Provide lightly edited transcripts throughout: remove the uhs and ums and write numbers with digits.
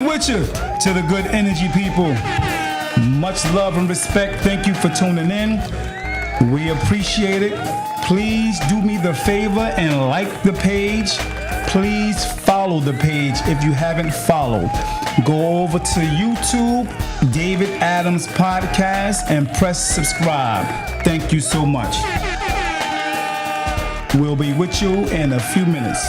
With you to the good energy people. Much love and respect. Thank you for tuning in. We appreciate it. Please do me the favor and like the page. Please follow the page if you haven't followed. Go over to YouTube, David Adams Podcast, and press subscribe. Thank you so much. We'll be with you in a few minutes.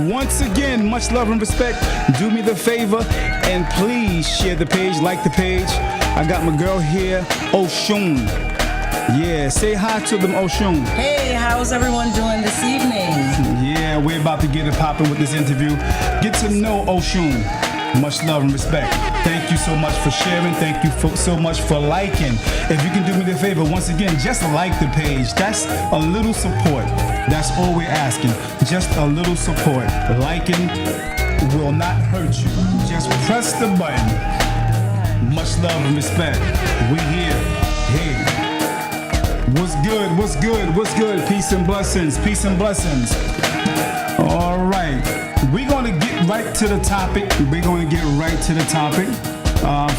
Once again, much love and respect. Do me the favor and please share the page, like the page. I got my girl here, Osun. Yeah, say hi to them, Osun. Hey, how's everyone doing this evening? Yeah, we're about to get it popping with this interview. Get to know Osun. Much love and respect. Thank you so much for sharing. Thank you so much for liking. If you can do me the favor, once again, just like the page. That's a little support. That's all we're asking. Just a little support. Liking will not hurt you. Just press the button. Much love and respect. We here. Hey. What's good? What's good? What's good? Peace and blessings. Peace and blessings. All right. We're going to get right to the topic.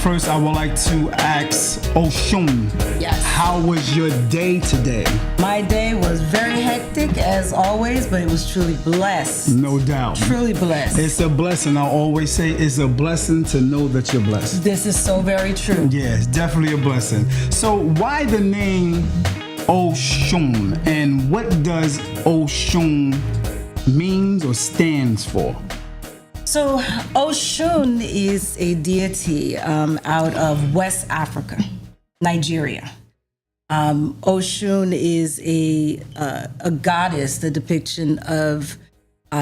First, I would like to ask Osun. Yes. How was your day today? My day was very hectic as always, but it was truly blessed. No doubt. Truly blessed. It's a blessing. I always say it's a blessing to know that you're blessed. This is so very true. Yeah, it's definitely a blessing. So why the name Osun, and what does Osun means or stands for? So Osun is a deity out of West Africa, Nigeria. Osun is a goddess, the depiction of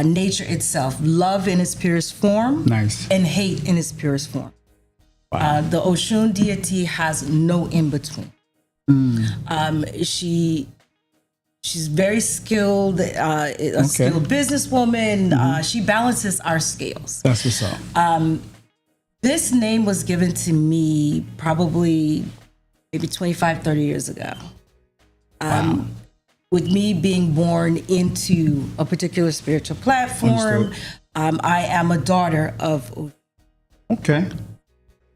nature itself, love in its purest form, Nice. and hate in its purest form. Wow. The Osun deity has no in between. She's very skilled, skilled businesswoman. She balances our scales. That's what's up. This name was given to me probably maybe 25, 30 years ago. Wow. With me being born into a particular spiritual platform, I am a daughter of Osun. Okay.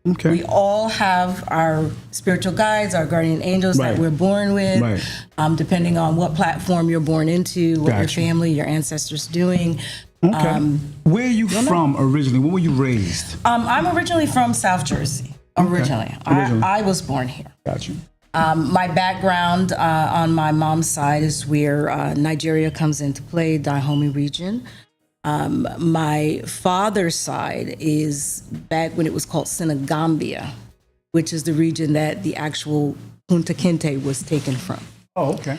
Okay. We all have our spiritual guides, our guardian angels Right. that we're born with, Right. depending on what platform you're born into, what your Gotcha. family, your ancestors doing. Okay. Where are you from originally? Where were you raised? I'm originally from South Jersey. Originally. Originally. I was born here. Gotcha. My background on my mom's side is where Nigeria comes into play, Dahomey region. My father's side is back when it was called Senegambia, which is the region that the actual Kunta Kinte was taken from. Oh, okay.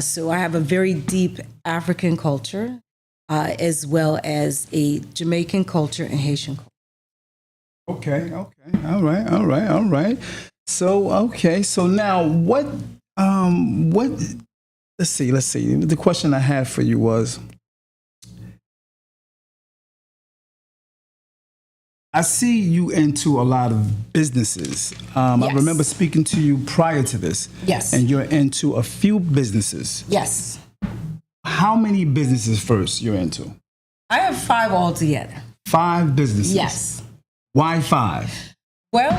So I have a very deep African culture, as well as a Jamaican culture and Haitian culture. Okay. Okay. All right. All right. All right. So, okay. So now let's see. The question I had for you was, I see you into a lot of businesses. I Yes. remember speaking to you prior to this. Yes. And you're into a few businesses. Yes. How many businesses first you're into? I have 5 altogether. 5 businesses. Yes. Why 5? Well,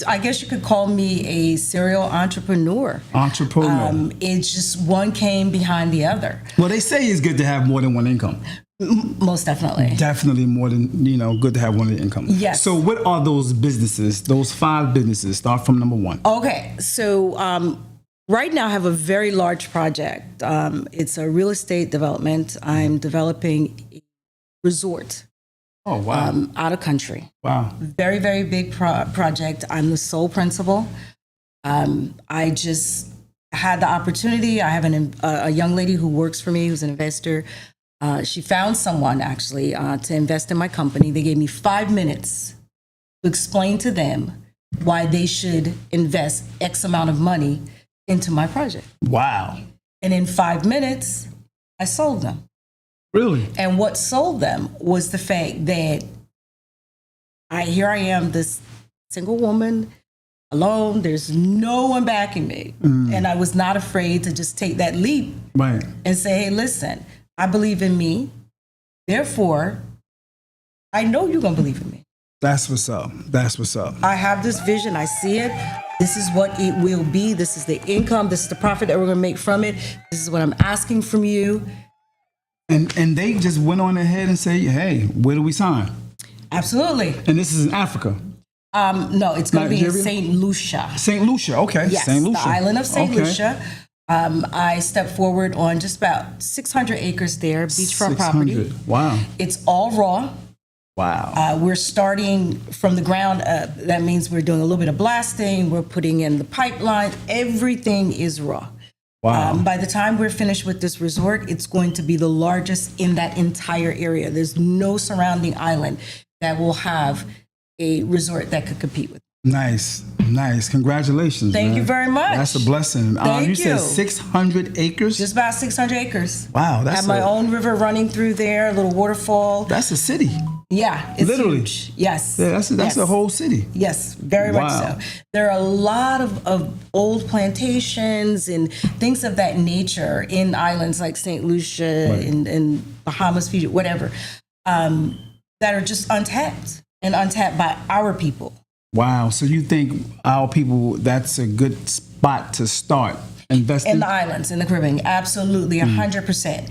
I guess you could call me a serial entrepreneur. Entrepreneur. It's just one came behind the other. Well, they say it's good to have more than one income. Most definitely. Definitely more than, good to have one income. Yes. So what are those businesses, those 5 businesses? Start from number 1. Okay, so right now I have a very large project. It's a real estate development. I'm developing a resort Oh, wow. out of country. Wow. Very, very big project. I'm the sole principal. I just had the opportunity. I have a young lady who works for me who's an investor. She found someone actually to invest in my company. They gave me 5 minutes to explain to them why they should invest X amount of money into my project. Wow. And in 5 minutes, I sold them. Really? And what sold them was the fact that here I am, this single woman, alone. There's no one backing me. And I was not afraid to just take that leap Right. and say, hey, listen, I believe in me. Therefore, I know you're going to believe in me. That's what's up. That's what's up. I have this vision. I see it. This is what it will be. This is the income. This is the profit that we're going to make from it. This is what I'm asking from you. And they just went on ahead and say, hey, where do we sign? Absolutely. And this is in Africa. No, it's going to be in Nigeria? St. Lucia. St. Lucia. Okay. Yes, St. Lucia. the island of St. Okay. Lucia. I stepped forward on just about 600 acres there, beachfront 600. property. Wow. It's all raw. Wow. We're starting from the ground up. That means we're doing a little bit of blasting. We're putting in the pipeline. Everything is raw. Wow. By the time we're finished with this resort, it's going to be the largest in that entire area. There's no surrounding island that will have a resort that could compete with. Nice. Nice. Congratulations. Thank man. you very much. That's a blessing. Thank you said you. 600 acres? Just about 600 acres. Wow. I That's have my own river running through there, a little waterfall. That's a city. Yeah, it's Literally. huge. Yes. Yeah, that's Yes. a whole city. Yes, very much Wow. so. There are a lot of old plantations and things of that nature in islands like St. Lucia Right. and Bahamas, Fiji, whatever, that are just untapped and untapped by our people. Wow. So you think our people, that's a good spot to start investing? In the islands, in the Caribbean, absolutely, 100%.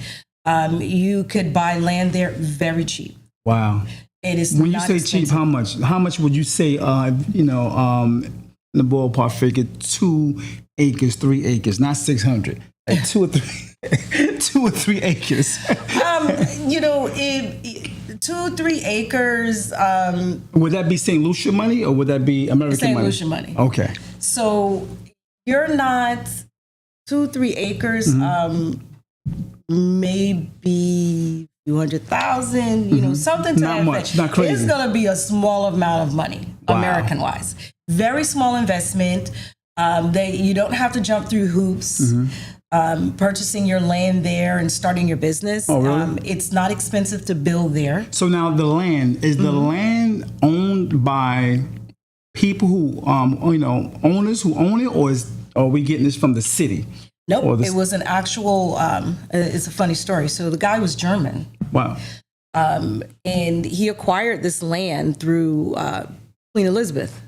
You could buy land there very cheap. Wow. It is When you not say expensive. cheap, how much? How much would you say, in the ballpark figure, 2 acres, 3 acres, not 600, like 2 or 3, 2 or 3 acres? 2, 3 acres. Would that be St. Lucia money or would that be American St. money? Lucia money. Okay. So you're not 2, 3 acres, maybe a few 100,000, something to Not that much, effect. not crazy. It's going to be a small amount of money, Wow. American wise. Very small investment. You don't have to jump through hoops. purchasing your land there and starting your business. Oh, really? It's not expensive to build there. So now the land, is the land owned by people who, owners who own it, or are we getting this from the city? Nope, it was an actual, it's a funny story. So the guy was German. Wow. And he acquired this land through Queen Elizabeth.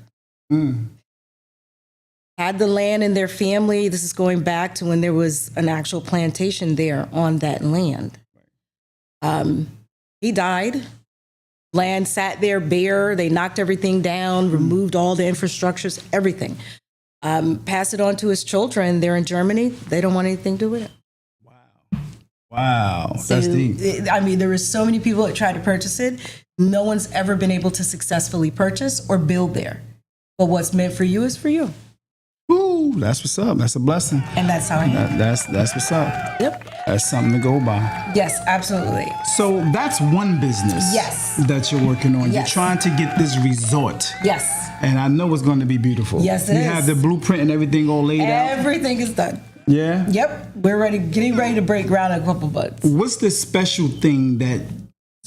Had the land in their family. This is going back to when there was an actual plantation there on that land. He died. Land sat there bare. They knocked everything down, removed all the infrastructures, everything. Passed it on to his children. They're in Germany. They don't want anything to do with it. Wow. So, That's deep. I mean, there were so many people that tried to purchase it. No one's ever been able to successfully purchase or build there. But what's meant for you is for you. Ooh, that's what's up. That's a blessing. And that's how I am. That's what's up. Yep. That's something to go by. Yes, absolutely. So that's one business. Yes. That you're working on. Yes. You're trying to get this resort. Yes. And I know it's going to be beautiful. Yes, it you is. have the blueprint and everything all laid out. Everything is done. Yeah. Yep. We're getting ready to break ground in a couple months. What's the special thing that's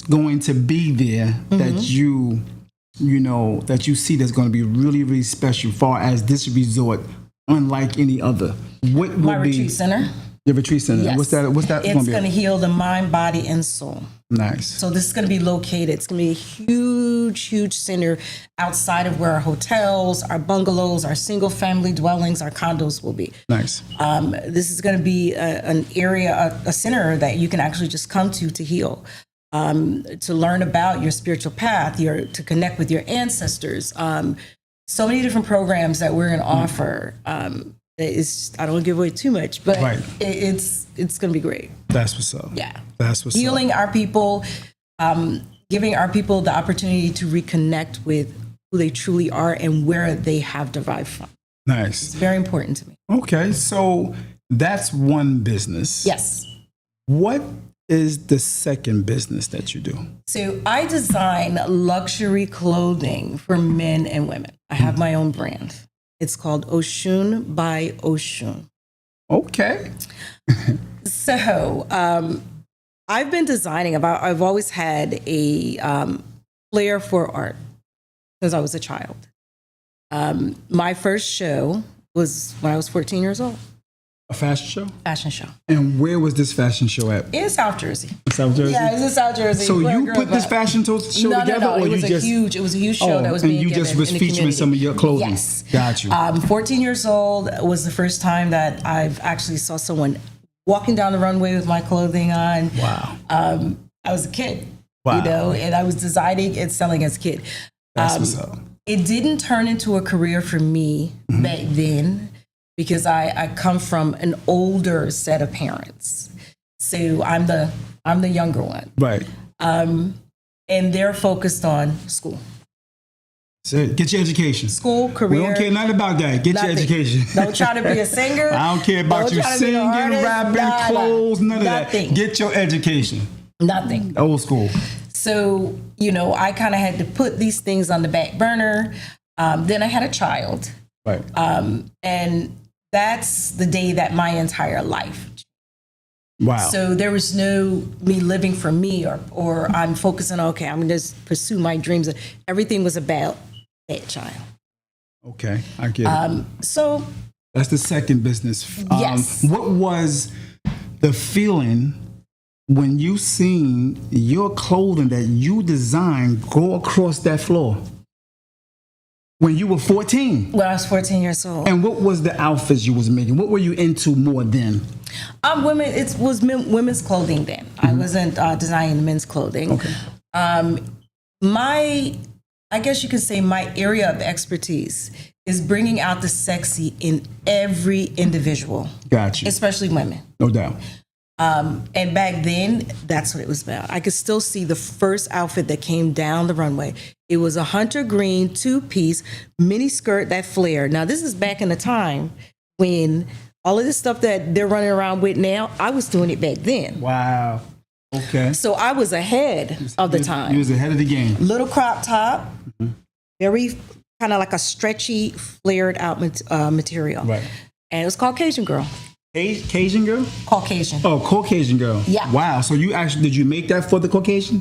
going to be there that that you see that's going to be really, really special far as this resort, unlike any other? What My would be retreat center. the retreat center? Yes. What's that It's be? going to heal the mind, body, and soul. Nice. So this is going to be located. It's going to be a huge, huge center outside of where our hotels, our bungalows, our single family dwellings, our condos will be. Nice. This is going to be an area, a center that you can actually just come to heal, to learn about your spiritual path, to connect with your ancestors. So many different programs that we're going to offer. I don't want to give away too much, but Right. it's going to be great. That's what's up. Yeah. That's what's up. Healing our people, giving our people the opportunity to reconnect with who they truly are and where they have derived from. Nice. It's very important to me. Okay, so that's one business. Yes. What is the second business that you do? So I design luxury clothing for men and women. I have my own brand. It's called Osun by Osun. Okay. So I've been designing I've always had a flair for art since I was a child. My first show was when I was 14 years old. A fashion show? Fashion show. And where was this fashion show at? In South Jersey. South Jersey? Yeah, it's in South Jersey. So where I you grew put up this at. fashion show together? No. Or It was a huge show that was being given and you just was in the featuring community. some of your clothing? Yes. Got you. 14 years old was the first time that I've actually saw someone walking down the runway with my clothing on. Wow. I was a kid, Wow. and I was designing and selling as a kid. That's what's up. It didn't turn into a career for me back then because I come from an older set of parents. So I'm the younger one. Right. And they're focused on school. That's it. Get your education. School, career. We don't care nothing about that. Get your nothing. education. Don't try to be a singer. I don't care about Don't you try to be an singing, artist. rapping, Nada. clothes, none of Nothing. that. Get your education. Nothing. Old school. So, I kind of had to put these things on the back burner. Then I had a child. Right. And that's the day that my entire life. Wow. So there was no me living for me or I'm focusing, okay, I'm going to just pursue my dreams. Everything was about that child. Okay, I get it. So That's the second business. Yes. What was the feeling when you seen your clothing that you designed go across that floor? When you were 14? when I was 14 years old. And what was the outfits you was making? What were you into more then? It was women's clothing then. I wasn't designing men's clothing. Okay. I guess you could say my area of expertise is bringing out the sexy in every individual, Got you. especially women. No doubt. And back then, that's what it was about. I could still see the first outfit that came down the runway. It was a hunter green 2-piece mini skirt that flared. Now, this is back in the time when all of this stuff that they're running around with now, I was doing it back then. Wow. Okay. So I was ahead of the time. You was ahead of the game. Little crop top, very kind of like a stretchy, flared out material. Right. And it was Caucasian girl. Cajun girl? Caucasian. Oh, Caucasian girl. Yeah. Wow. So you actually, did you make that for the Caucasian?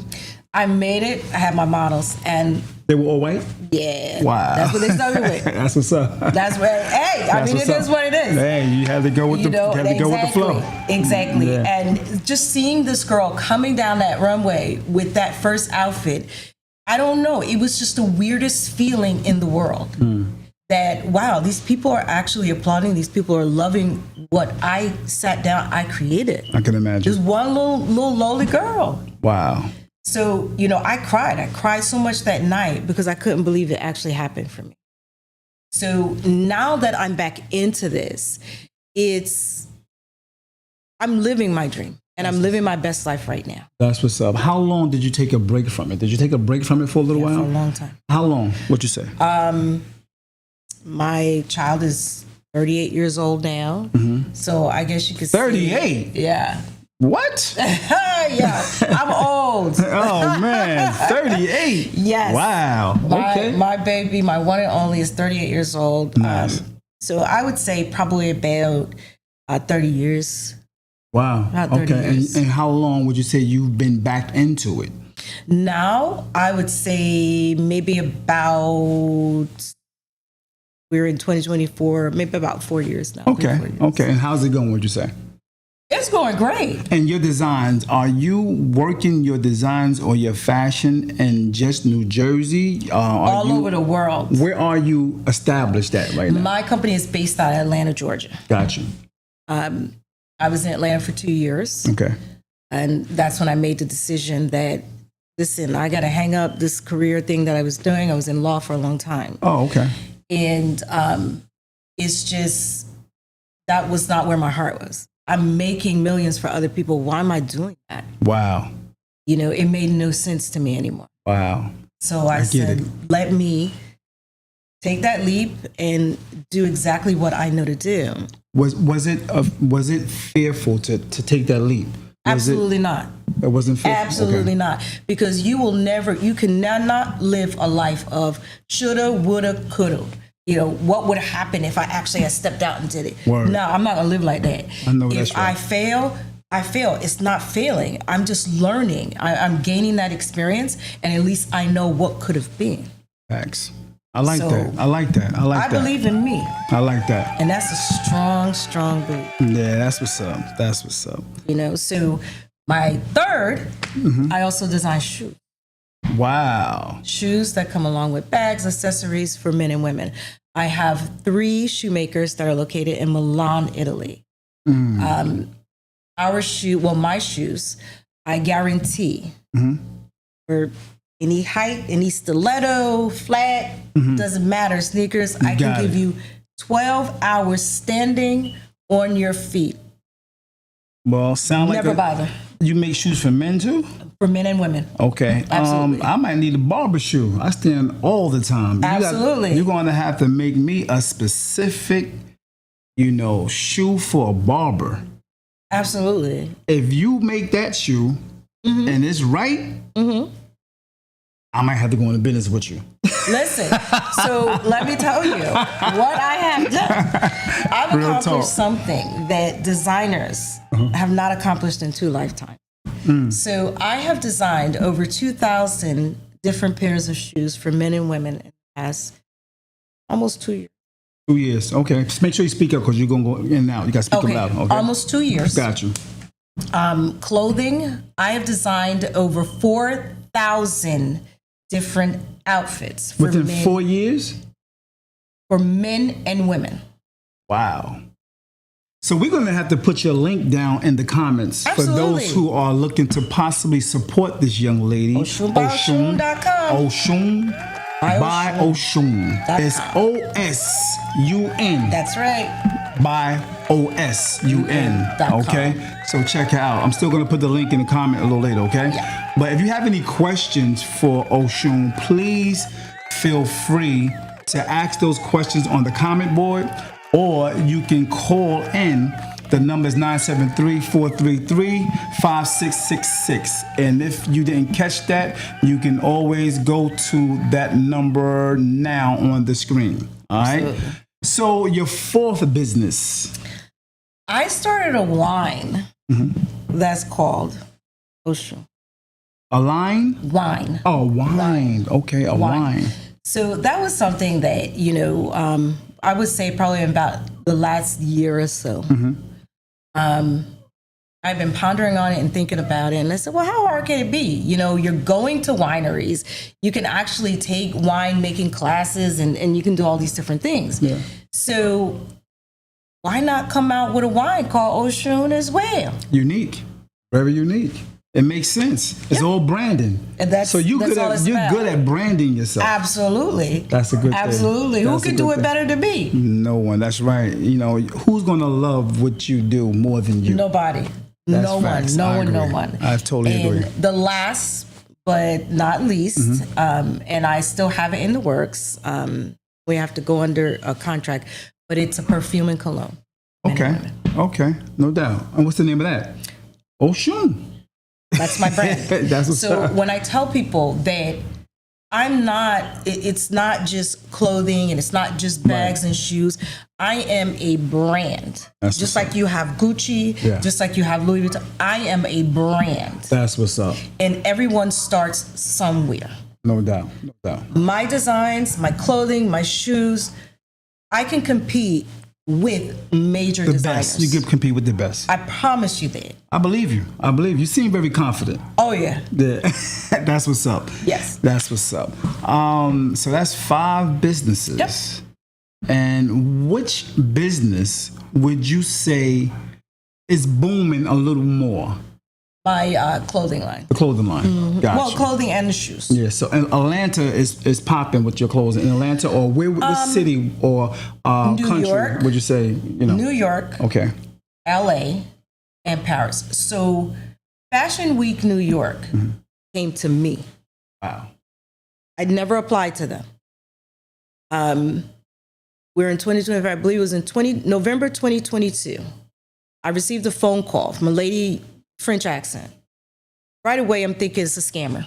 I made it. I had my models, and They were all white? yeah, Wow. that's what they started with. That's what's up. That's where. Hey, I mean, it is what it is. Hey, you had to go with the flow. Exactly. Yeah. And just seeing this girl coming down that runway with that first outfit, I don't know. It was just the weirdest feeling in the world. That, wow, these people are actually applauding. These people are loving what I sat down, I created. I can imagine. Just one little lowly girl. Wow. So, I cried. I cried so much that night because I couldn't believe it actually happened for me. So now that I'm back into this, I'm living my dream and I'm living my best life right now. That's what's up. How long did you take a break from it? Did you take a break from it for a little while? For a long time. How long? What'd you say? My child is 38 years old now. So I guess you could 38? say. Yeah. What? Yeah. I'm old. Oh, man. 38? Yes. Wow. Okay. My baby, my one and only, is 38 years old. Nice. So I would say probably about 30 years. Wow. About 30 years. And how long would you say you've been back into it? Now, I would say maybe about, we're in 2024, maybe about 4 years now. Okay. 4 years. Okay. And how's it going, would you say? It's going great. And your designs, are you working your designs or your fashion in just New Jersey? All over the world. Where are you established at right now? My company is based out of Atlanta, Georgia. Gotcha. I was in Atlanta for 2 years. Okay. And that's when I made the decision that, listen, I got to hang up this career thing that I was doing. I was in law for a long time. Oh, okay. And it's just, that was not where my heart was. I'm making millions for other people. Why am I doing that? Wow. It made no sense to me anymore. Wow. So I said, let me take that leap and do exactly what I know to do. Was it fearful to take that leap? Absolutely not. It wasn't fearful? Absolutely not. Because you can not live a life of shoulda, woulda, coulda. What would happen if I actually had stepped out and did it? Word. No, I'm not going to live like that. I know that's right. If I fail. It's not failing. I'm just learning. I'm gaining that experience, and at least I know what could have been. Facts. I like that. I believe in me. I like that. And that's a strong, strong belief. Yeah, that's what's up. So my third, I also design shoes. Wow. Shoes that come along with bags, accessories for men and women. I have 3 shoemakers that are located in Milan, Italy. My shoes, I guarantee for any height, any stiletto, flat, doesn't matter, sneakers, I can give you 12 hours standing on your feet. Well, sound like never bother. You make shoes for men too? For men and women. Okay. Absolutely. I might need a barber shoe. I stand all the time. Absolutely. You're going to have to make me a specific, shoe for a barber. Absolutely. If you make that shoe and it's right, I might have to go into business with you. Listen, so let me tell you what I have done. I've accomplished something that designers have not accomplished in 2 lifetimes. So I have designed over 2,000 different pairs of shoes for men and women in the past almost 2 years. 2 years. Okay. Just make sure you speak up because you're going to go in and out. You got to speak up loud. Okay. Almost 2 years. Got you. Clothing, I have designed over 4,000 different outfits for within men, 4 years? For men and women. Wow. So we're going to have to put your link down in the comments for those who are looking to possibly support this young lady. OsunByOsun.com. Osun by Osun. It's OSUN. That's right. By OSUN. Okay? So check it out. I'm still going to put the link in the comment a little later, okay? Yeah. But if you have any questions for Osun, please feel free to ask those questions on the comment board, or you can call in. The number is 973-433-5666. And if you didn't catch that, you can always go to that number now on the screen. All right? Absolutely. So your 4th business. I started a wine that's called Osun. A line? Wine. Oh, wine. Okay, a wine. So that was something that, I would say probably about the last year or so. I've been pondering on it and thinking about it. And I said, well, how hard can it be? You're going to wineries. You can actually take wine making classes and you can do all these different things. Yeah. So why not come out with a wine called Osun as well? Unique. Very unique. It makes sense. It's all branding. And that's, so you're that's good at branding yourself. Absolutely. That's a good thing. Absolutely. Who could do it better than me? No one. That's right. Who's going to love what you do more than you? Nobody. That's no facts. one. No one. I totally agree. The last but not least, and I still have it in the works. We have to go under a contract, but it's a perfume and cologne. Okay. No doubt. And what's the name of that? Osun. That's my brand. That's what's up. When I tell people that it's not just clothing and it's not just bags and shoes. I am a brand. Just like you have Gucci, just like you have Louis Vuitton. I am a brand. That's what's up. And everyone starts somewhere. No doubt. My designs, my clothing, my shoes, I can compete with major designers. Best. You can compete with the best. I promise you that. I believe you. You seem very confident. Oh, yeah. That's what's up. Yes. That's what's up. So that's 5 businesses. Yep. And which business would you say is booming a little more? My clothing line. The clothing line. Gotcha. Well, clothing and the shoes. Yeah, so in Atlanta is popping with your clothes. In Atlanta, or what city or country York, would you say? New York. Okay. LA and Paris. So Fashion Week New York came to me. Wow. I'd never applied to them. We're in 2025. I believe it was in November 2022. I received a phone call from a lady, French accent. Right away, I'm thinking it's a scammer.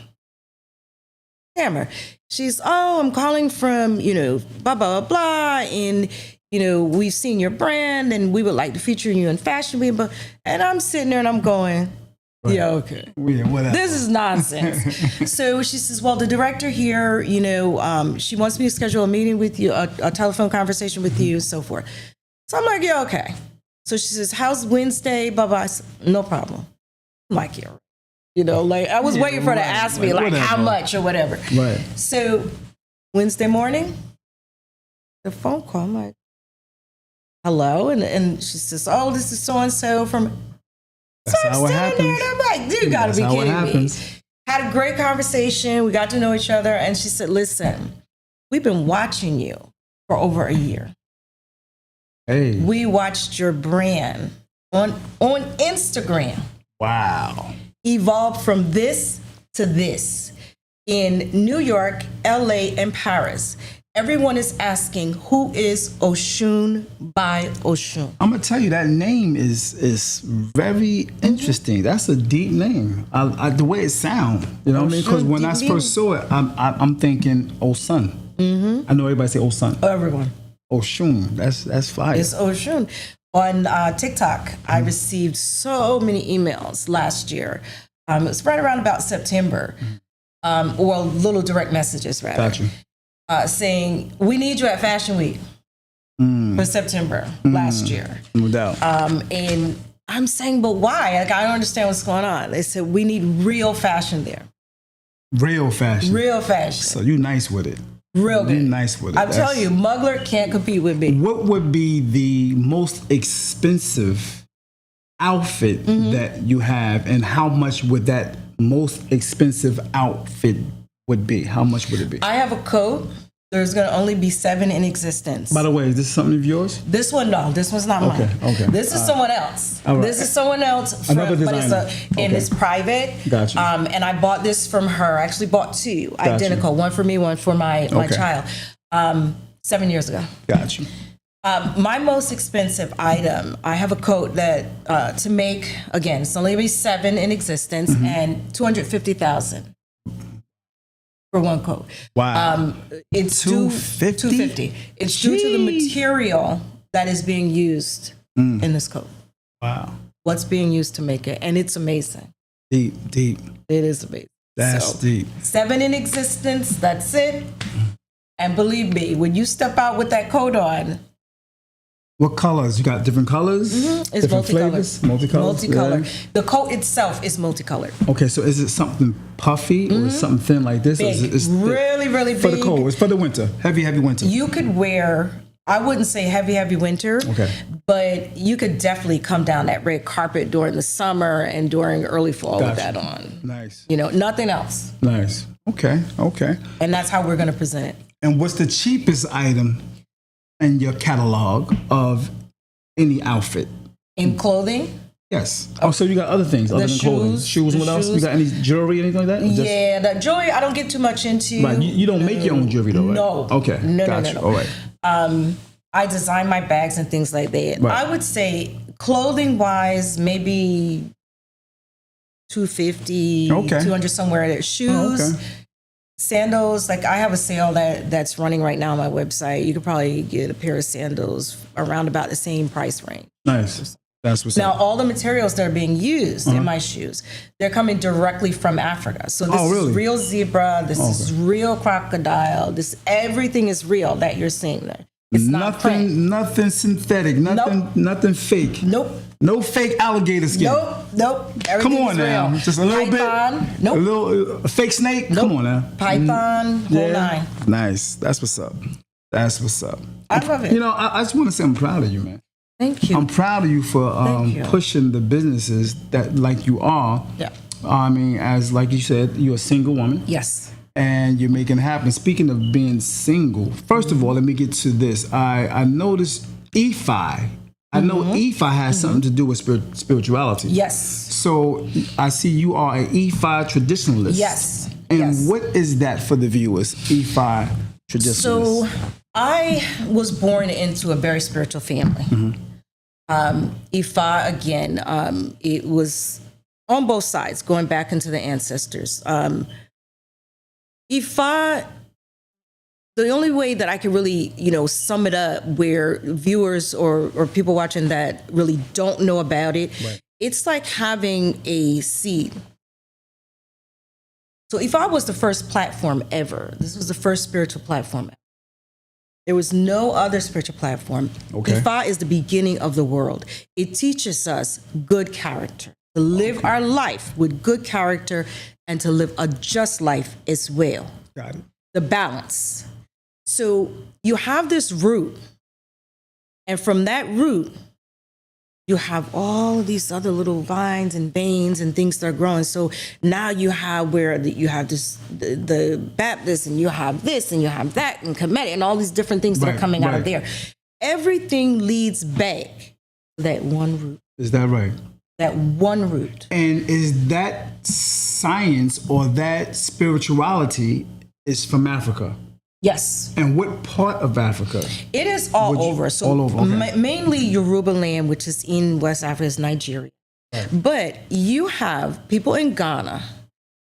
She's, I'm calling from, blah, blah, blah, blah. And, we've seen your brand and we would like to feature you in Fashion Week. And I'm sitting there and I'm going, yeah, okay. Yeah, whatever. This is nonsense. So she says, well, the director here, she wants me to schedule a meeting with you, a telephone conversation with you, so forth. So I'm like, yeah, okay. So she says, how's Wednesday? Blah, blah. I said, no problem. I'm like, yeah. I was waiting for her to ask me, how much or whatever. Right. So Wednesday morning, the phone call, I'm like, hello? And she says, oh, this is so-and-so from... That's so how it happens. There and I'm like, you gotta be kidding me. Had a great conversation. We got to know each other. And she said, listen, we've been watching you for over a year. Hey. We watched your brand on Instagram. Wow. Evolved from this to this in New York, LA, and Paris. Everyone is asking, who is Osun by Osun? I'm gonna tell you that name is very interesting. That's a deep name. The way it sounds, you know what I mean? Because when I first saw it, I'm thinking Osun. I know everybody say Osun. Everyone. Osun. That's fire. It's Osun. On TikTok, I received so many emails last year. It was right around about September, or little direct messages rather. Gotcha. Saying, we need you at Fashion Week for September last year. No doubt. And I'm saying, but why? I don't understand what's going on. They said, we need real fashion there. Real fashion. Real fashion. So you nice with it. Real good. You nice with it. I'm telling you, Mugler can't compete with me. What would be the most expensive outfit that you have, and how much would that most expensive outfit would be? How much would it be? I have a coat. There's going to only be 7 in existence. By the way, is this something of yours? This one, no. This one's not mine. Okay. This is someone else. All right. This is someone else. Another designer. And it's private. Gotcha. And I bought this from her. I actually bought 2 identical. One for me, one for my child. 7 years ago. Gotcha. My most expensive item, I have a coat that to make, again, it's only 7 in existence and $250,000 for one coat. Wow. It's $250? $250. It's due to the material that is being used in this coat. Wow. What's being used to make it. And it's amazing. Deep. It is amazing. That's deep. 7 in existence, that's it. And believe me, when you step out with that coat on. What colors? You got different colors? It's different multicolored. flavors? Multicolored. Yeah. The coat itself is multicolored. Okay, so is it something puffy or something thin like this? Big. Or is it Really, really big. for the cold. It's for the winter. Heavy winter. You could wear, I wouldn't say heavy winter, Okay. but you could definitely come down that red carpet during the summer and during early fall with Gotcha. that on. Nice. Nothing else. Nice. Okay. And that's how we're going to present it. And what's the cheapest item in your catalog of any outfit? In clothing? Yes. Oh, so you got other things other than clothing. Shoes. What else? You got any jewelry, anything like that? Yeah, the jewelry I don't get too much into. Right. You don't make your own jewelry though, right? No. Okay. No. All right. I design my bags and things like that. Right. I would say clothing wise, maybe $250, Okay. $200 somewhere there. Shoes, okay. sandals. Like I have a sale that's running right now on my website. You could probably get a pair of sandals around about the same price range. Nice. That's what's Now, up. all the materials that are being used in my shoes, they're coming directly from Africa. So this really? is real zebra. This is real crocodile. Everything is real that you're seeing there. It's not print. Nothing synthetic. Nothing fake. Nope. No fake alligator skin. Nope. Come Everything on is now. real. Just a little Python, bit. Nope. A little a fake snake. Nope. Come on now. Python, whole nine. Nice. That's what's up. I love it. I just want to say I'm proud of you, man. Thank you. I'm proud of you for Thank you. pushing the businesses that like you are. Yeah. I mean, as like you said, you're a single woman. Yes. And you're making it happen. Speaking of being single, first of all, let me get to this. I noticed EFI. I know EFI has something to do with spirituality. Yes. So I see you are an EFI traditionalist. Yes. And Yes. what is that for the viewers? EFI traditionalist. So I was born into a very spiritual family. Ifa, again, it was on both sides, going back into the ancestors. Ifa, the only way that I could really, sum it up where viewers or people watching that really don't know about it, it's like having a seed. So Ifa was the first platform ever. This was the first spiritual platform ever. There was no other spiritual platform. Okay. Ifa is the beginning of the world. It teaches us good character, to live our life with good character and to live a just life as well. Got it. The balance. So you have this root, and from that root, you have all of these other little vines and veins and things that are growing. So now you have you have this, the Baptist, and you have this, and you have that, and Kemetic, and all these different things that are coming out of there. Everything leads back to that one root. Is that right? That one root. And is that science or that spirituality is from Africa? Yes. And what part of Africa? It is all over. So all over, okay. Mainly Yoruba land, which is in West Africa, is Nigeria. Right. But you have people in Ghana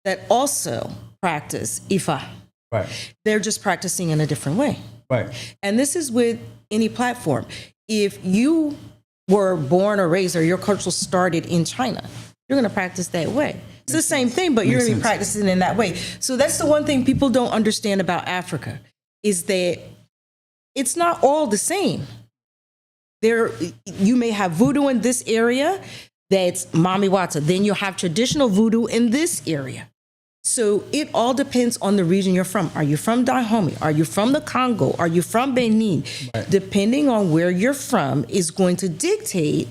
that also practice Ifa. Right. They're just practicing in a different way. Right. And this is with any platform. If you were born or raised or your culture started in China, you're going to practice that way. It's the same thing, but you're going to be practicing in that way. So that's the one thing people don't understand about Africa, is that it's not all the same. You may have voodoo in this area, that's Mami Wata. Then you have traditional voodoo in this area. So it all depends on the region you're from. Are you from Dahomey? Are you from the Congo? Are you from Benin? Right. Depending on where you're from is going to dictate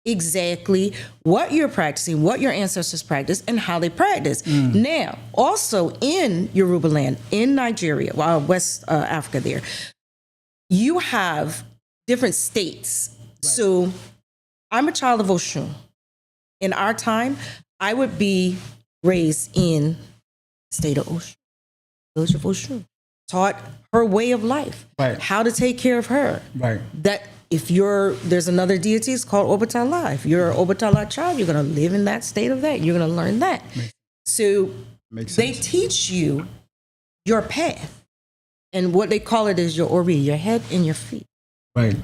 exactly what you're practicing, what your ancestors practice, and how they practice. Now, also in Yoruba land, in Nigeria, West Africa there, you have different states. Right. So I'm a child of Osun. In our time, I would be raised in the state of Osun, village of Osun, taught her way of life, right, how to take care of her. Right. That if there's another deity, it's called Obatala. If you're an Obatala child, you're going to live in that state of that. You're going to learn that. So they teach you your path. And what they call it is your ori, your head and your feet. Right.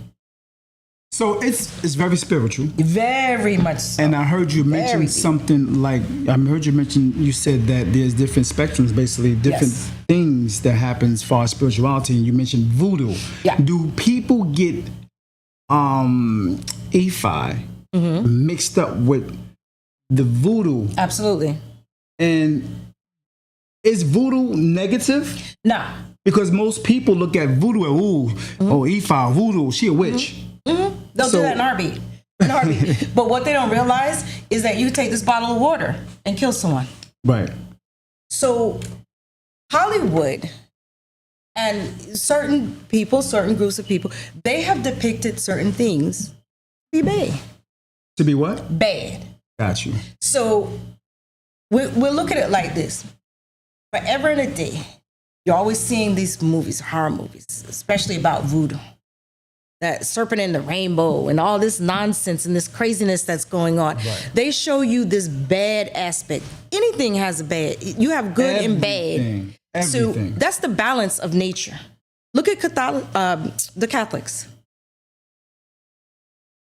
So it's very spiritual. Very much so. And I heard you mention Very deep. something like you said that there's different spectrums, basically different Yes. things that happen as far as spirituality. And you mentioned voodoo. Yeah. Do people get Ifa mixed up with the voodoo? Absolutely. And is voodoo negative? Nah. Because most people look at voodoo and oh, Ifa, voodoo, she a witch. They'll So- do that in a heartbeat. In a heartbeat. But what they don't realize is that you take this bottle of water and kill someone. Right. So Hollywood and certain people, certain groups of people, they have depicted certain things to be bad. To be what? Bad. Got you. So we'll look at it like this. Forever and a day, you're always seeing these movies, horror movies, especially about voodoo. That serpent in the rainbow and all this nonsense and this craziness that's going on. Right. They show you this bad aspect. Anything has a bad. You have good and Everything. bad. So Everything. that's the balance of nature. Look at the Catholics.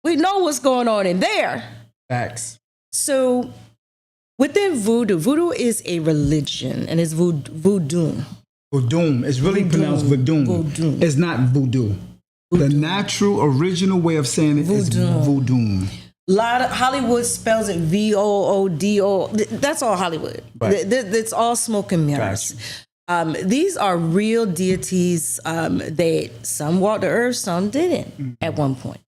We know what's going on in there. Facts. So within voodoo is a religion and it's voodoo. Voodoo. It's really Voodoo. pronounced voodoo. Voodoo. It's not voodoo. The natural, original way of saying it is Voodoo. voodoo. A lot of Hollywood spells it VOODO. That's all Hollywood. Right. It's all smoke and mirrors. Gotcha. These are real deities that some walked the earth, some didn't at one point.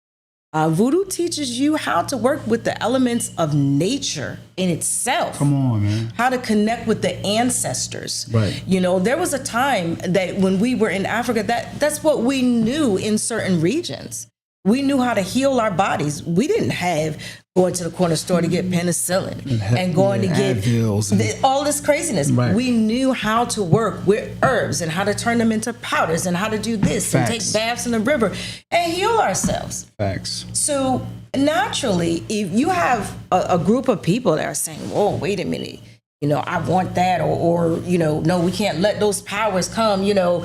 Voodoo teaches you how to work with the elements of nature in itself. Come on, man. How to connect with the ancestors. Right. You know, there was a time that when we were in Africa, that's what we knew in certain regions. We knew how to heal our bodies. We didn't have going to the corner store to get penicillin and going to get Advils and- all this craziness. Right. We knew how to work with herbs and how to turn them into powders and how to do this and Facts. take baths in the river and heal ourselves. Facts. So naturally, if you have a group of people that are saying, "Oh, wait a minute, you know, I want that," or you know, no, we can't let those powers come. You know,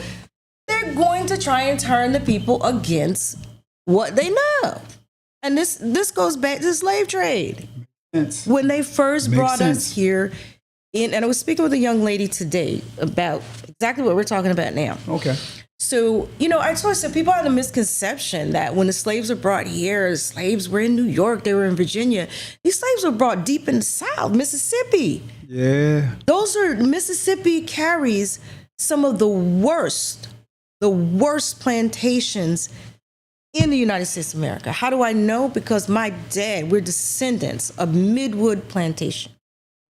they're going to try and turn the people against what they know, and this goes back to the slave trade. Sense. When they first Makes brought sense. us here, and I was speaking with a young lady today about exactly what we're talking about now. Okay. So, you know, I told her people had a misconception that when the slaves were brought here, slaves were in New York, they were in Virginia. These slaves were brought deep in the South, Mississippi. Yeah. Mississippi carries some of the worst plantations in the United States of America. How do I know? Because my dad, we're descendants of Midwood Plantation.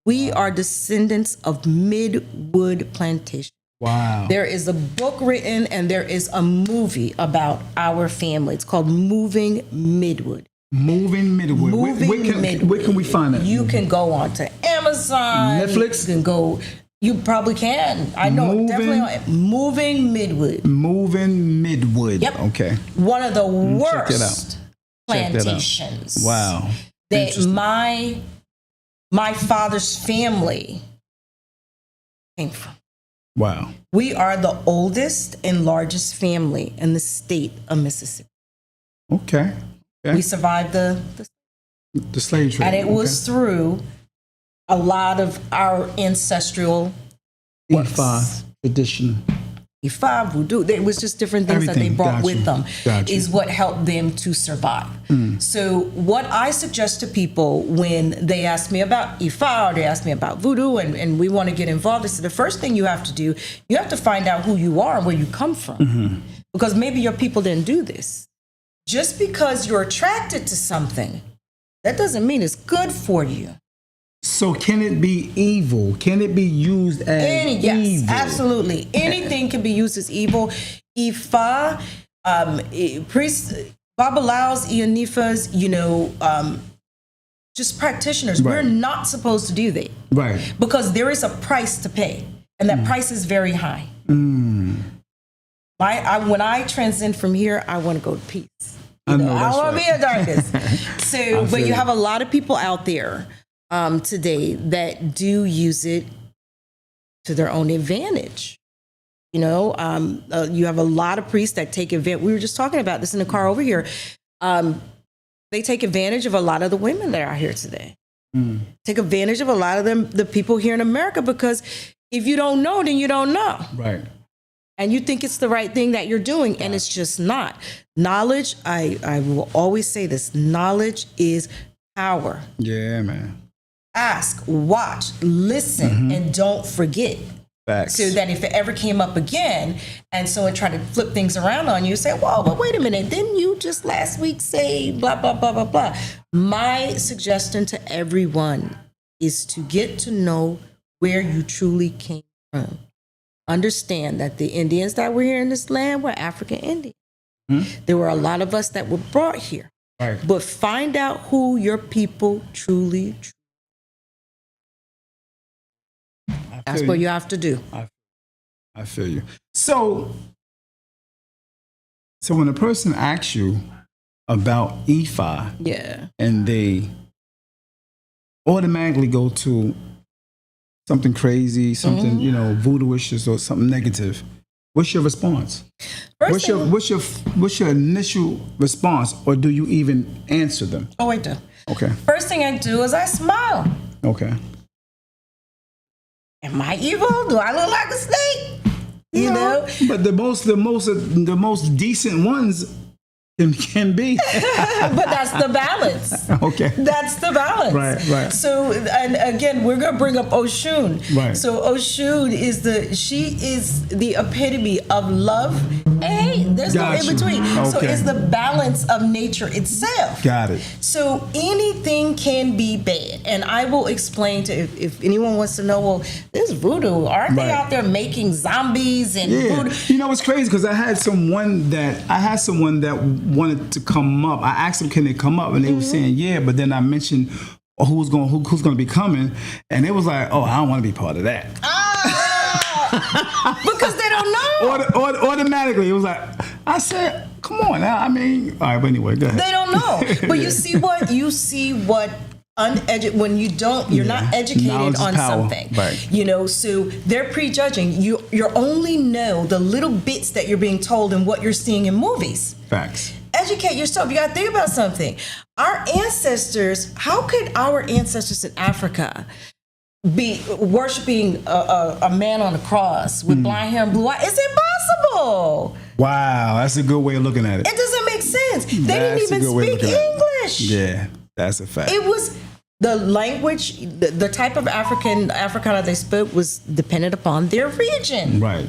We are descendants of Midwood Plantation. Wow. There is a book written and there is a movie about our family. It's called Moving Midwood. Moving Midwood. Moving Where can we find that? You can go on to Amazon. Netflix? You can go. You probably can. I know. Moving- Definitely on Moving Midwood. Moving Midwood. Yep. Okay. One of the check that worst out. Check that out. plantations. Wow. That Interesting. my father's family came from. Wow. We are the oldest and largest family in the state of Mississippi. Okay. We survived the The slave trade. and it was through a lot of our ancestral works. Ifa tradition. Ifa, voodoo. It was just different things that they Everything. brought Got with you. them Got you. is what helped them to survive. So what I suggest to people when they ask me about Ifa or they ask me about voodoo and we want to get involved, is the first thing you have to do, you have to find out who you are and where you come from. Because maybe your people didn't do this. Just because you're attracted to something, that doesn't mean it's good for you. So can it be evil? Can it be used as Yes, evil? absolutely. Anything can be used as evil. Ifa, priests, Babalaos, Ionifas, just practitioners. Right. We're not supposed to do that Right. because there is a price to pay, and that price is very high. When I transcend from here, I want to go to peace. I know I that's don't want to be right. in darkness. So, but feel you you. have a lot of people out there today that do use it to their own advantage. You have a lot of priests that take advantage. We were just talking about this in the car over here. They take advantage of a lot of the women that are here today. Take advantage of a lot of them, the people here in America, because if you don't know, then you don't know. Right. And you think it's the right thing that you're doing, and it's just not. Knowledge, I will always say this, knowledge is power. Yeah, man. Ask, watch, listen, and don't forget. Facts. So that if it ever came up again and someone tried to flip things around on you, say, whoa, but wait a minute, didn't you just last week say blah, blah, blah, blah, blah? My suggestion to everyone is to get to know where you truly came from. Understand that the Indians that were here in this land were African Indians. There were a lot of us that were brought here. Right. But find out who your people truly. That's what you have to do. I feel you. So when a person asks you about Ifa, Yeah. and they automatically go to something crazy, something voodooish or something negative, what's your response? What's your initial response, or do you even answer them? Oh, I do. Okay. First thing I do is I smile. Okay. Am I evil? Do I look like a snake? You know? But the most decent ones can be. But that's the balance. Okay. That's the balance. Right. So, and again, we're going to bring up Osun. Right. So Osun is the epitome of love. Hey, there's no in between. So Okay. it's the balance of nature itself. Got it. So anything can be bad. And I will explain to, if anyone wants to know, well, this voodoo, aren't they Right. out there making zombies and Yeah, voodoo? you know what's crazy? Because I had someone that wanted to come up. I asked them, can they come up, and they were saying yeah. But then I mentioned who's going to be coming, and it was like, oh, I don't want to be part of that. Because they don't know. Automatically, it was like, I said, come on now. I mean, all right, but anyway, go ahead. They don't know. But you see what when you're not educated Knowledge is on power. something. Right. So they're prejudging. You only know the little bits that you're being told and what you're seeing in movies. Facts. Educate yourself. You got to think about something. Our ancestors, how could our ancestors in Africa be worshiping a man on a cross with blonde hair and blue eyes? It's impossible. Wow, that's a good way of looking at it. It doesn't make sense. They That's a didn't good way even of speak looking at it. English. Yeah, that's a fact. It was the language, the type of Africana they spoke was dependent upon their region. Right.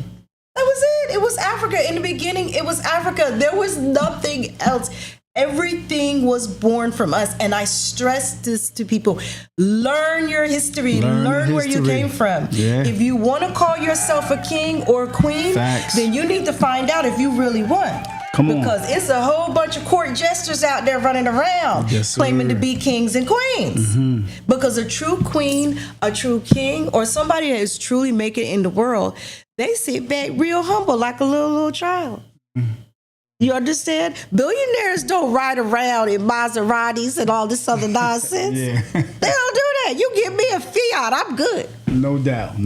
That was it. It was Africa. In the beginning, it was Africa. There was nothing else. Everything was born from us. And I stress this to people. Learn your history. Learn where you came from. Yeah. If you want to call yourself a king or a queen, Facts. then you need to find out if you really want. Come on. Because it's a whole bunch of court jesters out there running around Yes, claiming to sir. be kings and queens. Because a true queen, a true king, or somebody that is truly making it in the world, they sit back real humble like a little child. You understand? Billionaires don't ride around in Maseratis and all this other nonsense. Yeah. They don't do that. You give me a fiat, I'm good. No doubt.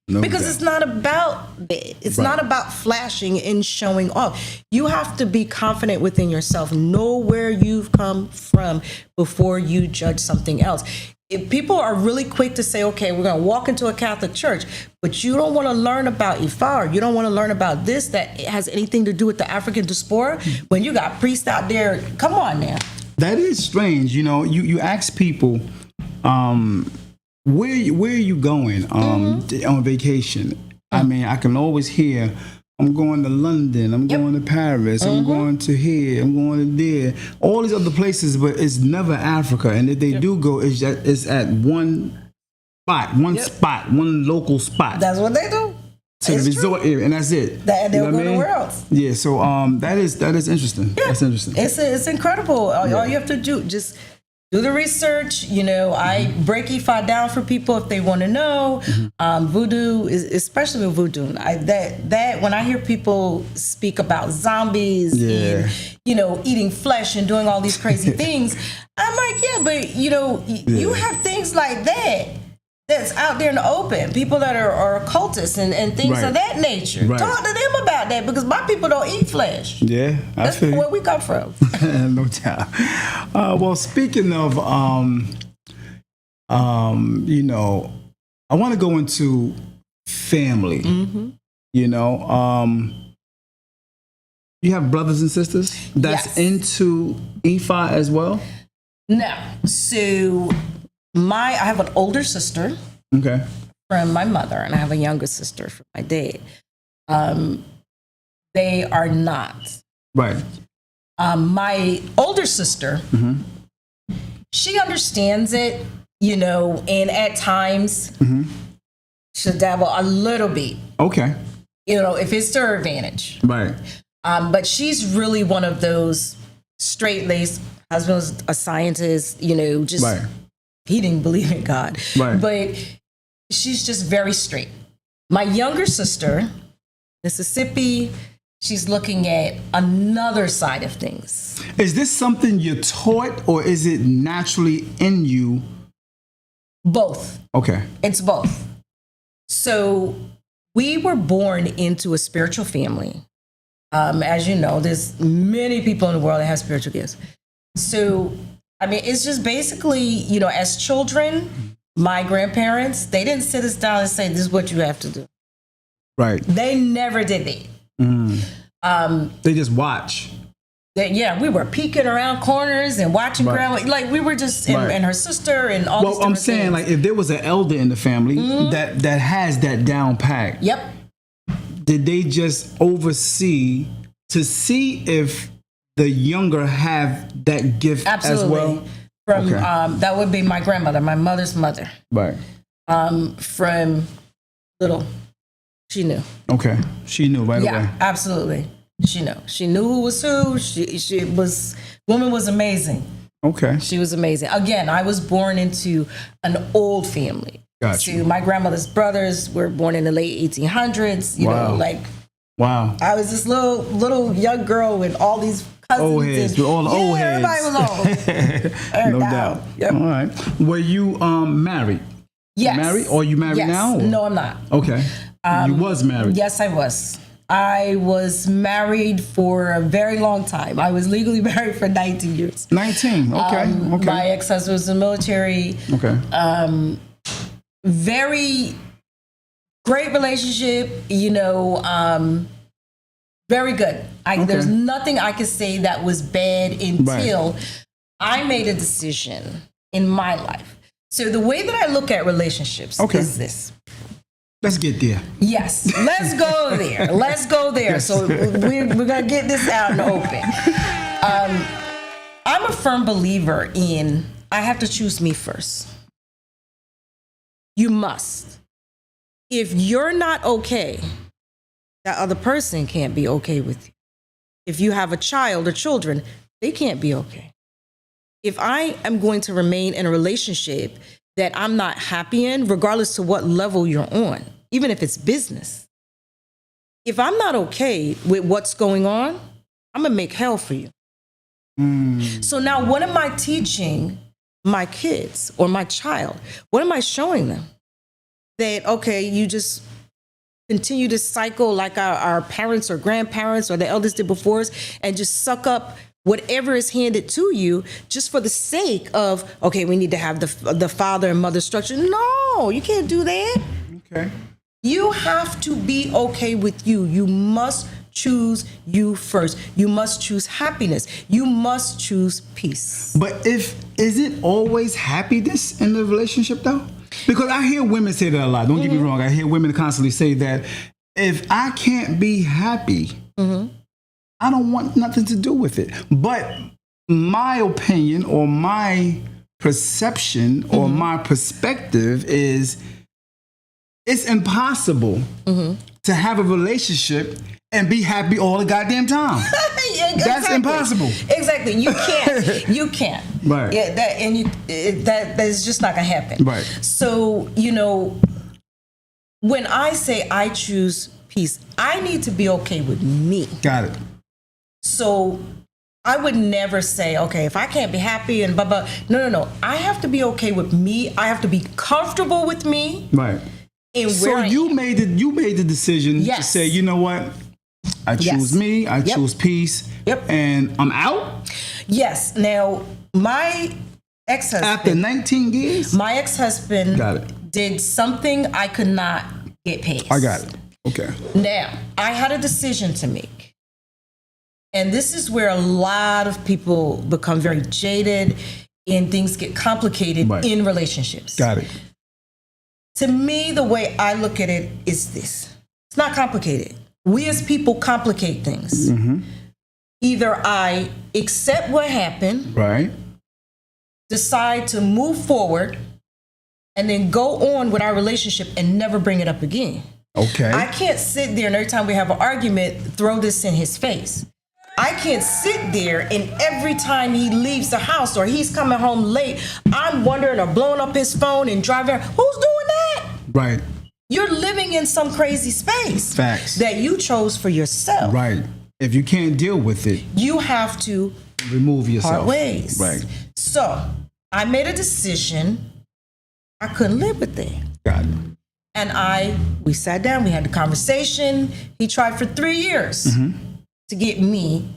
Because it's not about that. It's Right. not about flashing and showing off. You have to be confident within yourself. Know where you've come from before you judge something else. If people are really quick to say, okay, we're going to walk into a Catholic church, but you don't want to learn about Ifa, or you don't want to learn about this that has anything to do with the African diaspora, when you got priests out there, come on now. That is strange. You know, you ask people, where are you going on vacation? I mean, I can always hear, I'm going to London, I'm going to Paris, I'm going to here, I'm going to there, all these other places, but it's never Africa. And if they do go, it's at one spot, one local spot. That's what they do. To the resort area, and that's it. And they'll You know go what I mean? nowhere else. Yeah, so that is interesting. Yeah. That's interesting. It's incredible. All you have to do, just do the research. You know, I break Ifa down for people if they want to know. Voodoo is, especially with voodoo. That when I hear people speak about zombies and eating flesh and doing all these crazy things, I'm like, yeah, but you have things like that. that's out there in the open, people that are occultists and things Right. of that nature. Right. Talk to them about that, because my people don't eat flesh. Yeah, I That's feel where we come from. no doubt. Well, speaking of, you know, I want to go into family. Mm-hmm. You know, you have brothers and sisters that's Yes. into EFI as well. Now, so I have an older sister Okay. from my mother, and I have a younger sister from my dad. They are not. Right. My older sister, she understands it, you know, and at times she'll dabble a little bit, Okay. you know, if it's to her advantage. Right. But she's really one of those straight-laced. Husband was a scientist, you know, just Right. he didn't believe in God. Right. But she's just very straight. My younger sister, Mississippi, she's looking at another side of things. Is this something you're taught, or is it naturally in you? Both. Okay. It's both. So we were born into a spiritual family. As you know, there's many people in the world that have spiritual gifts. So, I mean, it's just basically, you know, as children, my grandparents, they didn't sit us down and say, this is what you have to do. Right. They never did that. They just watch. Yeah, we were peeking around corners and watching Right. grandma, like we were just, and, Right. and her sister and all these Well, I'm different saying, things. like, if there was an elder in the family that has that down pat, Yep. did they just oversee to see if the younger have that gift Absolutely. as well? From Okay. that would be my grandmother, my mother's mother. Right. From little, she knew. Okay. She knew right Yeah, away. absolutely. She knew. She knew who was who. She was, woman was amazing. Okay. She was amazing. Again, I was born into an old family. Gotcha. So my grandmother's brothers were born in the late 1800s. You Wow. know, like Wow. I was this little young girl with all these cousins. Old heads, and, with all the old heads. Everybody was old. No Now, doubt. Yep. All right. Were you married? Yes. Married? Or you married Yes. now? Or? No, I'm not. Okay. You was married. Yes, I was. I was married for a very long time. I was legally married for 19 years. 19. Okay. Okay. My ex-husband was in the military. Okay. Very great relationship, you know, very good. There's nothing I could say that was bad until I made a decision in my life. So the way that I look at relationships is this. Let's get there. Yes, let's go there. Let's go there. Yes. So we're going to get this out in the open. I'm a firm believer in I have to choose me first. You must. If you're not okay, that other person can't be okay with you. If you have a child or children, they can't be okay. If I am going to remain in a relationship that I'm not happy in, regardless to what level you're on, even if it's business, if I'm not okay with what's going on, I'm gonna make hell for you. So now what am I teaching my kids or my child? What am I showing them? That, okay, you just continue to cycle like our parents or grandparents or the elders did before us and just suck up whatever is handed to you just for the sake of, okay, we need to have the father and mother structure. No, you can't do that. Okay. You have to be okay with you. You must choose you first. You must choose happiness. You must choose peace. But is it always happiness in the relationship though? Because I hear women say that a lot. Don't get me wrong. I hear women constantly say that if I can't be happy, I don't want nothing to do with it. But my opinion or my perception or my perspective is it's impossible to have a relationship and be happy all the goddamn time. Yeah, That's impossible. Exactly. You can't. You can't. Right. Yeah. That is just not gonna happen. Right. So, you know, when I say I choose peace, I need to be okay with me. Got it. So I would never say, okay, if I can't be happy and blah blah. No. I have to be okay with me. I have to be comfortable with me. Right. And So where you made the decision to Yes. say, you know what? I choose Yes. me. I Yep. choose peace. Yep. And I'm out Yes. Now, my ex-husband. after 19 years. My ex-husband Got it. did something I could not get past. I got it. Okay. Now, I had a decision to make. And this is where a lot of people become very jaded and things get complicated Right. in relationships. Got it. To me, the way I look at it is this. It's not complicated. We as people complicate things. Mm-hmm. Either I accept what happened, Right. decide to move forward, and then go on with our relationship and never bring it up again. Okay. I can't sit there and every time we have an argument, throw this in his face. I can't sit there and every time he leaves the house or he's coming home late, I'm wondering or blowing up his phone and driving. Who's doing that? Right. You're living in some crazy space. Facts. That you chose for yourself. Right. If you can't deal with it, You have to remove yourself. part ways. Right. So I made a decision. I couldn't live with that. Got it. And we sat down, we had the conversation. He tried for 3 years to get me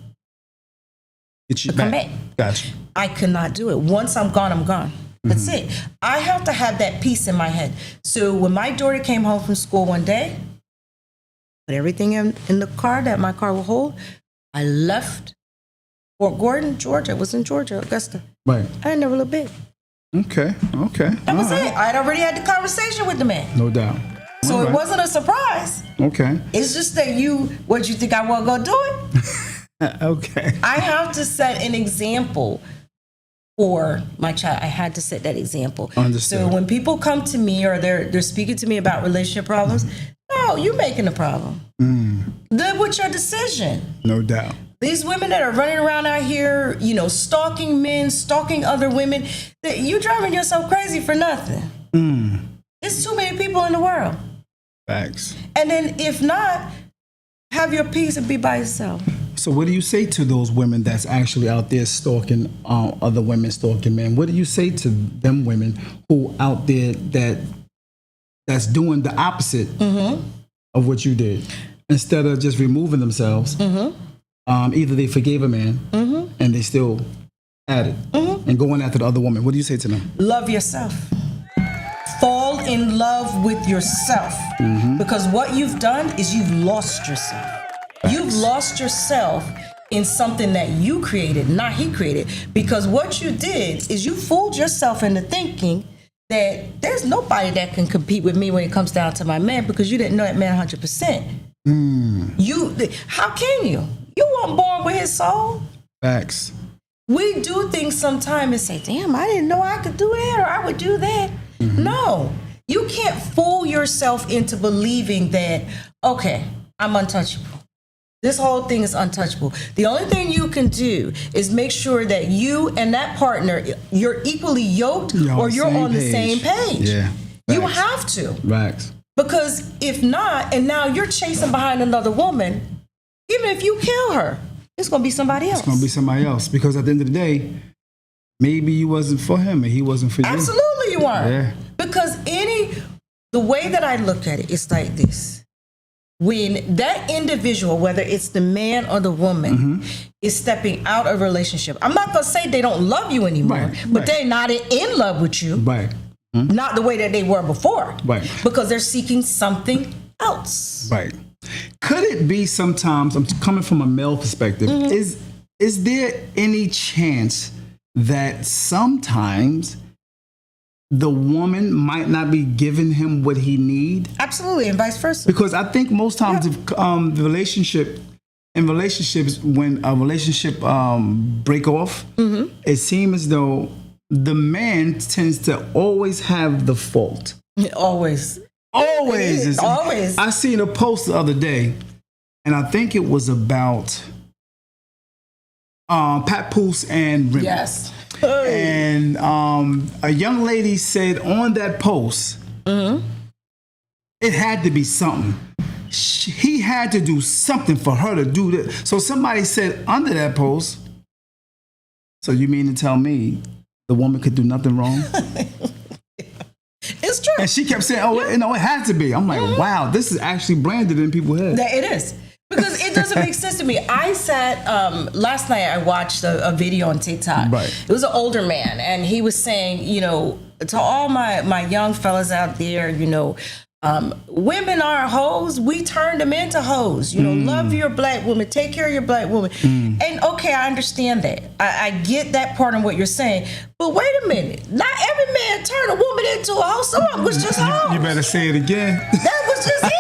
Get you to come back. back. Got you. I could not do it. Once I'm gone, I'm gone. That's it. I have to have that peace in my head. So when my daughter came home from school one day, put everything in the car that my car will hold, I left Fort Gordon, Georgia. It was in Georgia, Augusta. Right. I didn't never look back. Okay. Okay. That was All right. it. I had already had the conversation with the man. No doubt. So All it right. wasn't a surprise. Okay. It's just that what you think I want to go do it? Okay. I have to set an example for my child. I had to set that example. Understood. So when people come to me or they're speaking to me about relationship problems, no, you're making a problem. Live with your decision. No doubt. These women that are running around out here, stalking men, stalking other women, that you're driving yourself crazy for nothing. There's too many people in the world. Facts. And then if not, have your peace and be by yourself. So what do you say to those women that's actually out there stalking other women, stalking men? What do you say to them women who out there that's doing the opposite of what you did? Instead of just removing themselves, either they forgave a man and they still at it and going after the other woman. What do you say to them? Love yourself. Fall in love with yourself. Because what you've done is you've lost yourself. You've lost yourself in something that you created, not he created. Because what you did is you fooled yourself into thinking that there's nobody that can compete with me when it comes down to my man because you didn't know that man 100%. How can you? You weren't born with his soul. Facts. We do things sometimes and say, damn, I didn't know I could do that or I would do that. No, you can't fool yourself into believing that, okay, I'm untouchable. This whole thing is untouchable. The only thing you can do is make sure that you and that partner, you're equally yoked or you're on the same page. Yeah. You Facts. have to. Facts. Because if not, and now you're chasing behind another woman, even if you kill her, it's going to be somebody else. It's going to be somebody else. Because at the end of the day, maybe you wasn't for him and he wasn't for you. Absolutely you weren't. Yeah. Because the way that I look at it, it's like this. When that individual, whether it's the man or the woman, is stepping out of a relationship, I'm not going to say they don't love you anymore, Right, but right. they're not in love with you. Right. Not the way that they were before. Right. Because they're seeking something else. Right. Could it be sometimes, I'm coming from a male perspective, is there any chance that sometimes the woman might not be giving him what he need? Absolutely, and vice versa. Because I think most times if, the relationships, when a relationship break off, it seems as though the man tends to always have the fault. Always. Always. Always. I seen a post the other day, and I think it was about Papoose and Remy. Yes. And a young lady said on that post, it had to be something. He had to do something for her to do this. So somebody said under that post, So you mean to tell me the woman could do nothing wrong? It's true. And she kept saying, "Oh, it had to be." I'm like, "Wow, this is actually branded in people's heads." It is. Because it doesn't make sense to me. I sat, last night I watched a video on TikTok. Right. It was an older man, and he was saying, to all my young fellas out there, women are hoes. We turned them into hoes. Love your black woman. Take care of your black woman. And okay, I understand that. I get that part of what you're saying. But wait a minute. Not every man turned a woman into a hoe. Some of them was just hoes. You better say it again. That was just it.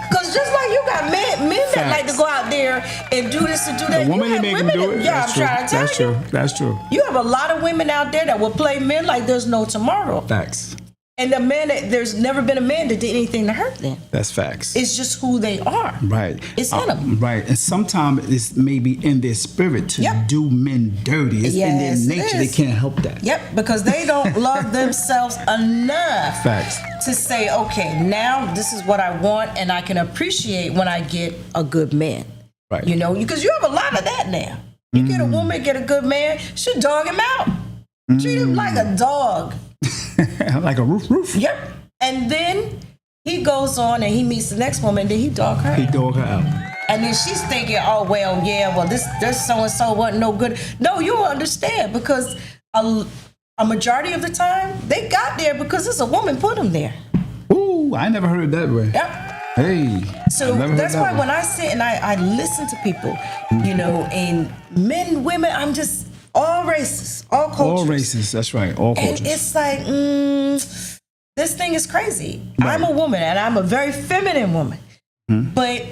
Because just like you got men that like to go out there and do this and do that. The woman that make them do it. Yeah, I'm trying to tell That's you. true. That's true. You have a lot of women out there that will play men like there's no tomorrow. Facts. And the man there's never been a man that did anything to hurt them. That's facts. It's just who they are. Right. It's in them. Right. And sometimes it's maybe in their spirit to do men dirty. It's in their nature. They can't help that. Yep, because they don't love themselves enough Facts. to say, okay, now this is what I want, and I can appreciate when I get a good man. Right. Because you have a lot of that now. You get a woman, get a good man, she'll dog him out. Treat him like a dog. Like a roof. Yep. And then he goes on and he meets the next woman, and then he dog her. He dog her out. And then she's thinking, oh, well, this so-and-so wasn't no good. No, you don't understand, because a majority of the time, they got there because it's a woman put them there. Ooh, I never heard it that way. Yep. Hey. So that's why when I sit and I listen to people, and men, women, I'm just all races, all cultures. All races, that's right. All cultures. And it's like, this thing is crazy. Right. I'm a woman, and I'm a very feminine woman. But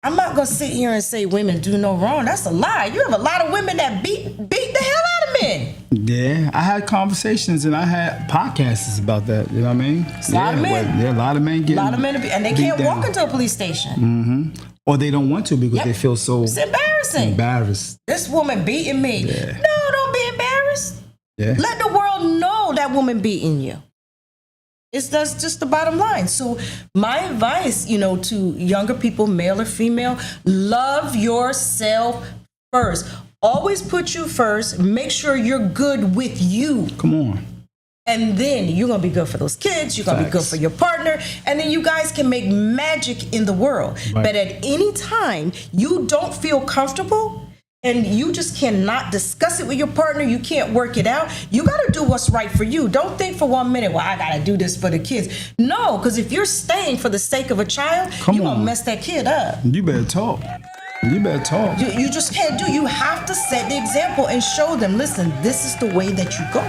I'm not going to sit here and say women do no wrong. That's a lie. You have a lot of women that beat the hell out of men. Yeah, I had conversations and I had podcasts about that. You know what I mean? A lot of men. A lot of men getting A lot of men, and they can't walk into a police station. Or they don't want to because they feel so it's embarrassing. Embarrassed. This woman beating me. Yeah. No, don't be embarrassed. Yeah. Let the world know that woman beating you. That's just the bottom line. So my advice, to younger people, male or female, love yourself first. Always put you first. Make sure you're good with you. Come on. And then you're going to be good for those kids. You're going to be good for your partner. And then you guys can make magic in the world. Right. But at any time you don't feel comfortable and you just cannot discuss it with your partner, you can't work it out, you got to do what's right for you. Don't think for 1 minute, well, I got to do this for the kids. No, because if you're staying for the sake of a child, you're going to mess that kid up. You better talk. You just can't do. You have to set the example and show them, listen, this is the way that you go.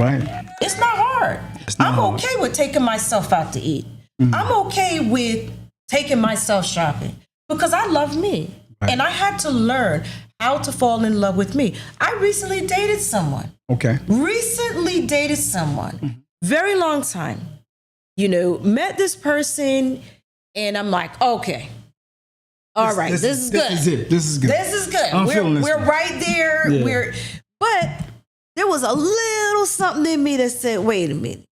Right. It's not hard. I'm okay with taking myself out to eat. I'm okay with taking myself shopping because I love me. Right. And I had to learn how to fall in love with me. I recently dated someone. Okay. Very long time. Met this person and I'm like, okay. All right, this is good. This is good. We're right there. Yeah. But there was a little something in me that said, wait a minute.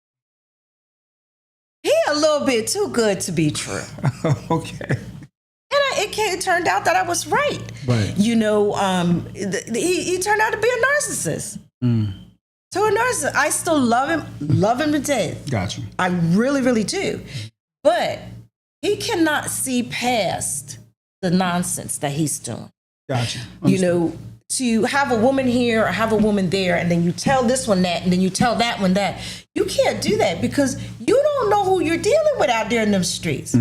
He a little bit too good to be true. Okay. And it turned out that I was right. Right. He turned out to be a narcissist. To a narcissist. I still love him to death. Gotcha. I really, really do. But he cannot see past the nonsense that he's doing. Gotcha. To have a woman here or have a woman there, and then you tell this one that, and then you tell that one that. You can't do that because you don't know who you're dealing with out there in them streets.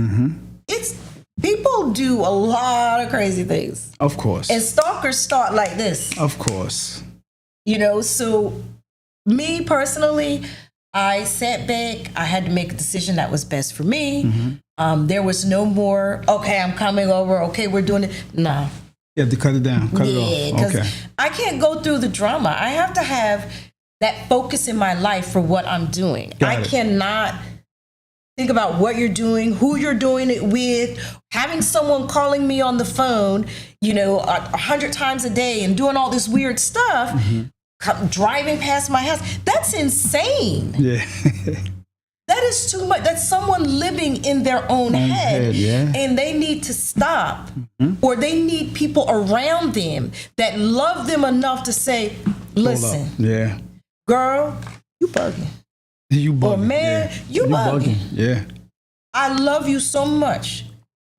People do a lot of crazy things. Of course. And stalkers start like this. Of course. So me personally, I sat back. I had to make a decision that was best for me. There was no more, okay, I'm coming over. Okay, we're doing it. No. You have to cut it down. Cut it off. Okay. I can't go through the drama. I have to have that focus in my life for what I'm doing. I cannot think about what you're doing, who you're doing it with, having someone calling me on the phone, 100 times a day and doing all this weird stuff, driving past my house. That's insane. Yeah. That is too much. That's someone living in their own head. Yeah. And they need to stop. Or they need people around them that love them enough to say, Listen, Yeah. girl, you bugging. You bugging. Or man, yeah. you bugging. Yeah. I love you so much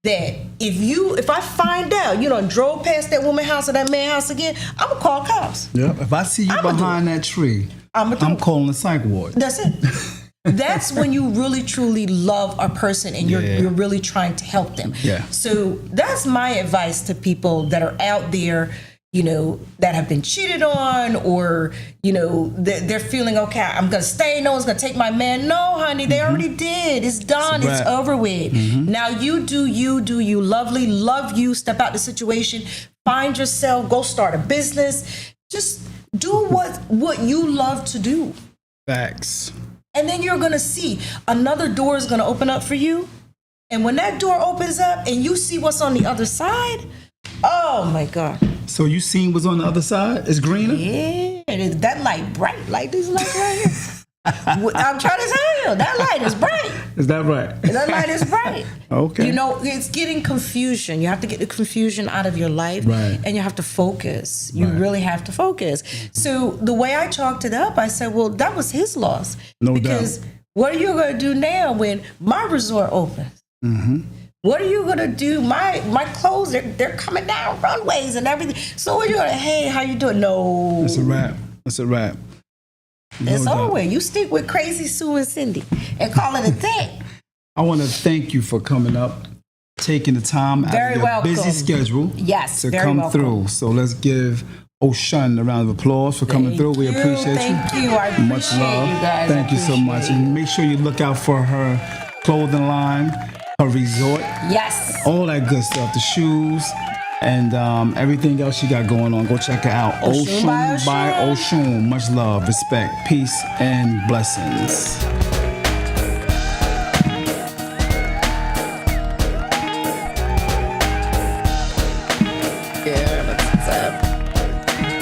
that if I find out you done drove past that woman's house or that man's house again, I'm gonna call cops. Yeah. If I see you behind that tree, I'm calling the psych ward. That's it. That's when you really truly love a person and you're really trying to help them. Yeah. So that's my advice to people that are out there, you know, that have been cheated on, or, you know, they're feeling, okay, I'm gonna stay, no one's gonna take my man. No, honey, they already did. It's done. It's over with. Now you do you, lovely, love you, step out the situation, find yourself, go start a business. Just do what you love to do. Facts. And then you're gonna see another door is gonna open up for you. And when that door opens up and you see what's on the other side, oh my God. So you seen what's on the other side? It's greener? Yeah, that light bright, like this light right here. I'm trying to tell you, that light is bright. Is that right? That light is bright. Okay. You know, it's getting confusion. You have to get the confusion out of your life, Right. and you have to focus. You really have to focus. So the way I chalked it up, I said, well, that was his loss. No because doubt. what are you going to do now when my resort opens? What are you going to do? My clothes, they're coming down runways and everything. So what are you going to, hey, how you doing? No. It's a wrap. It's a wrap. It's over. You stick with Crazy Sue and Cindy and call it a day. I want to thank you for coming up, taking the time out of your busy schedule to come through. So let's give Osun a round of applause for coming through. We appreciate you. Thank you. I appreciate Much love. you guys. Thank you so much. And make sure you look out for her clothing line, her resort, Yes. all that good stuff, the shoes, and everything else she got going on. Go check her out. Osun by Osun. Much love, respect, peace, and blessings.